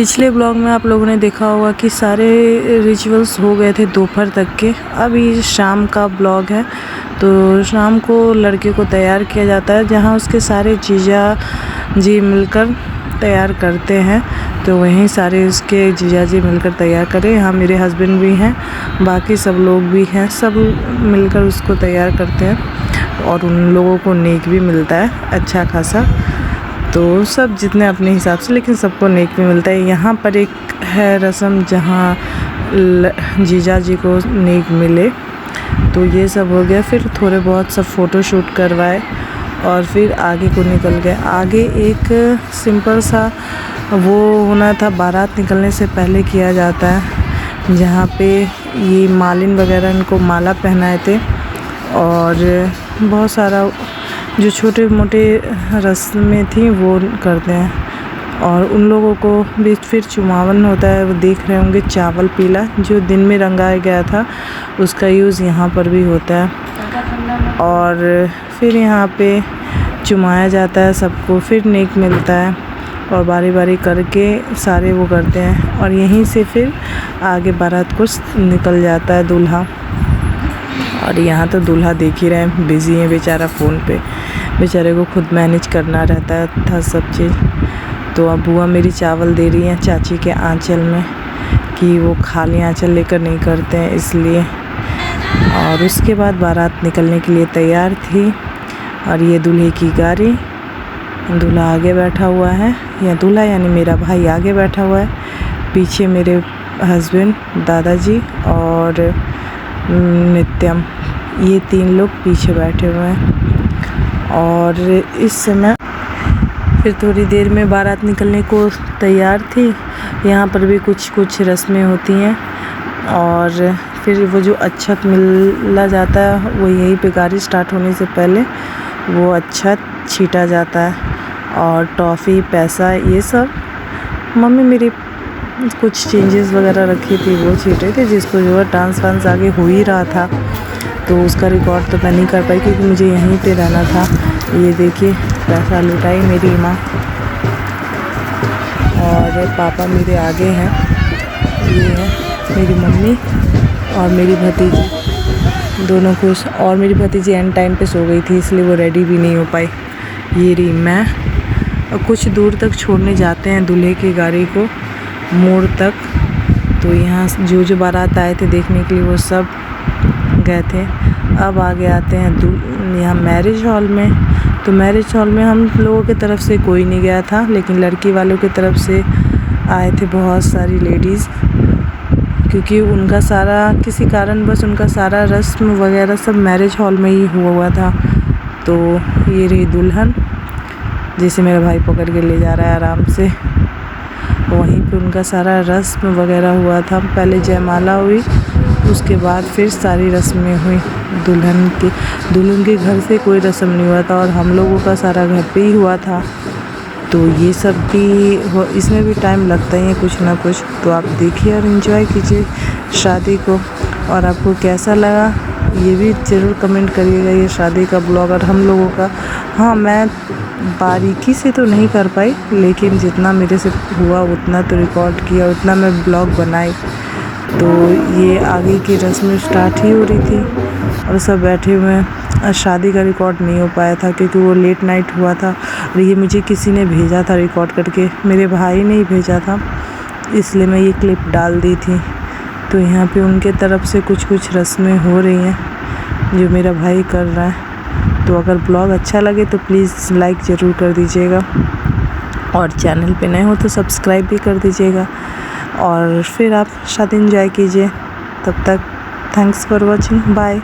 पिछले ब्लॉग में आप लोगों ने देखा होगा कि सारे रिचुअल्स हो गए थे दोपहर तक के। अब ये शाम का ब्लॉग है। तो शाम को लड़के को तैयार किया जाता है, जहाँ उसके सारे जीजा जी मिलकर तैयार करते हैं। तो वहीं सारे उसके जीजा जी मिलकर तैयार करें। यहाँ मेरे हस्बैंड भी हैं, बाकी सब लोग भी हैं, सब मिलकर उसको तैयार करते हैं और उन लोगों को नेक भी मिलता है अच्छा खासा। तो सब जितने अपने हिसाब से, लेकिन सबको नेक भी मिलता है। यहाँ पर एक है रस्म जहाँ जीजा जी को नेक मिले। तो ये सब हो गया। फिर थोड़े बहुत सब फ़ोटो शूट करवाए और फिर आगे को निकल गए। आगे एक सिंपल सा वो होना था, बारात निकलने से पहले किया जाता है, जहाँ पे ये मालिन वगैरह इनको माला पहनाए थे और बहुत सारा जो छोटे मोटे रस्में थी वो करते हैं। और उन लोगों को भी फिर चुमावन होता है। वो देख रहे होंगे चावल पीला जो दिन में रंगाया गया था, उसका यूज़ यहाँ पर भी होता है। और फिर यहाँ पे चुमाया जाता है सबको, फिर नेक मिलता है और बारी बारी करके सारे वो करते हैं। और यहीं से फिर आगे बारात को निकल जाता है दूल्हा। और यहाँ तो दूल्हा देख ही रहे हैं, बिज़ी है बेचारा फ़ोन पे। बेचारे को खुद मैनेज करना रहता था सब चीज़। तो अब बुआ मेरी चावल दे रही हैं चाची के आंचल में, कि वो खाली आंचल लेकर नहीं करते हैं इसलिए। और उसके बाद बारात निकलने के लिए तैयार थी। और ये दूल्हे की गाड़ी, दूल्हा आगे बैठा हुआ है, या दूल्हा यानी मेरा भाई आगे बैठा हुआ है, पीछे मेरे हस्बैंड, दादाजी और नित्यम, ये 3 लोग पीछे बैठे हुए हैं। और इस समय फिर थोड़ी देर में बारात निकलने को तैयार थी। यहाँ पर भी कुछ रस्में होती हैं। और फिर वो जो अच्छत मिला जाता है, वो यहीं पे गाड़ी स्टार्ट होने से पहले वो अच्छत छीटा जाता है। और टॉफ़ी, पैसा, ये सब मम्मी मेरी कुछ चेंजेस वगैरह रखी थी वो छीटे थे, जिसको जो है डांस वांस आगे हो ही रहा था। तो उसका रिकॉर्ड तो मैं नहीं कर पाई क्योंकि मुझे यहीं पे रहना था। ये देखिए पैसा लुटाई मेरी माँ और पापा मेरे आगे हैं। ये है मेरी मम्मी और मेरी भतीजी, दोनों खुश। और मेरी भतीजी एंड टाइम पे सो गई थी, इसलिए वो रेडी भी नहीं हो पाई। ये रही मैं। और कुछ दूर तक छोड़ने जाते हैं दूल्हे की गाड़ी को, मोड़ तक। तो यहाँ जो बारात आए थे देखने के लिए वो सब गए थे। अब आगे आते हैं यहाँ मैरिज हॉल में। तो मैरिज हॉल में हम लोगों की तरफ से कोई नहीं गया था, लेकिन लड़की वालों की तरफ से आए थे बहुत सारी लेडीज़, क्योंकि उनका सारा किसी कारण बस उनका सारा रस्म वगैरह सब मैरिज हॉल में ही हुआ था। तो ये रही दुल्हन, जिसे मेरा भाई पकड़ के ले जा रहा है आराम से। वहीं पे उनका सारा रस्म वगैरह हुआ था। पहले जयमाला हुई, उसके बाद फिर सारी रस्में हुई। दुल्हन के घर से कोई रस्म नहीं हुआ था और हम लोगों का सारा घर पे ही हुआ था। तो ये सब भी इसमें भी टाइम लगता ही है कुछ ना कुछ। तो आप देखिए और एंजॉय कीजिए शादी को। और आपको कैसा लगा ये भी ज़रूर कमेंट करिएगा, ये शादी का ब्लॉग और हम लोगों का। हाँ, मैं बारीकी से तो नहीं कर पाई, लेकिन जितना मेरे से हुआ उतना तो रिकॉर्ड किया, उतना मैं ब्लॉग बनाई। तो ये आगे की रस्म स्टार्ट ही हो रही थी और सब बैठे हुए हैं। शादी का रिकॉर्ड नहीं हो पाया था क्योंकि वो लेट नाइट हुआ था। और ये मुझे किसी ने भेजा था रिकॉर्ड करके, मेरे भाई ने ही भेजा था, इसलिए मैं ये क्लिप डाल दी थी। तो यहाँ पे उनके तरफ से कुछ रस्में हो रही हैं जो मेरा भाई कर रहा है। तो अगर ब्लॉग अच्छा लगे तो प्लीज़ लाइक ज़रूर कर दीजिएगा और चैनल पे नए हो तो सब्सक्राइब भी कर दीजिएगा। और फिर आप शादी एंजॉय कीजिए। तब तक थैंक्स फॉर वॉचिंग, बाय।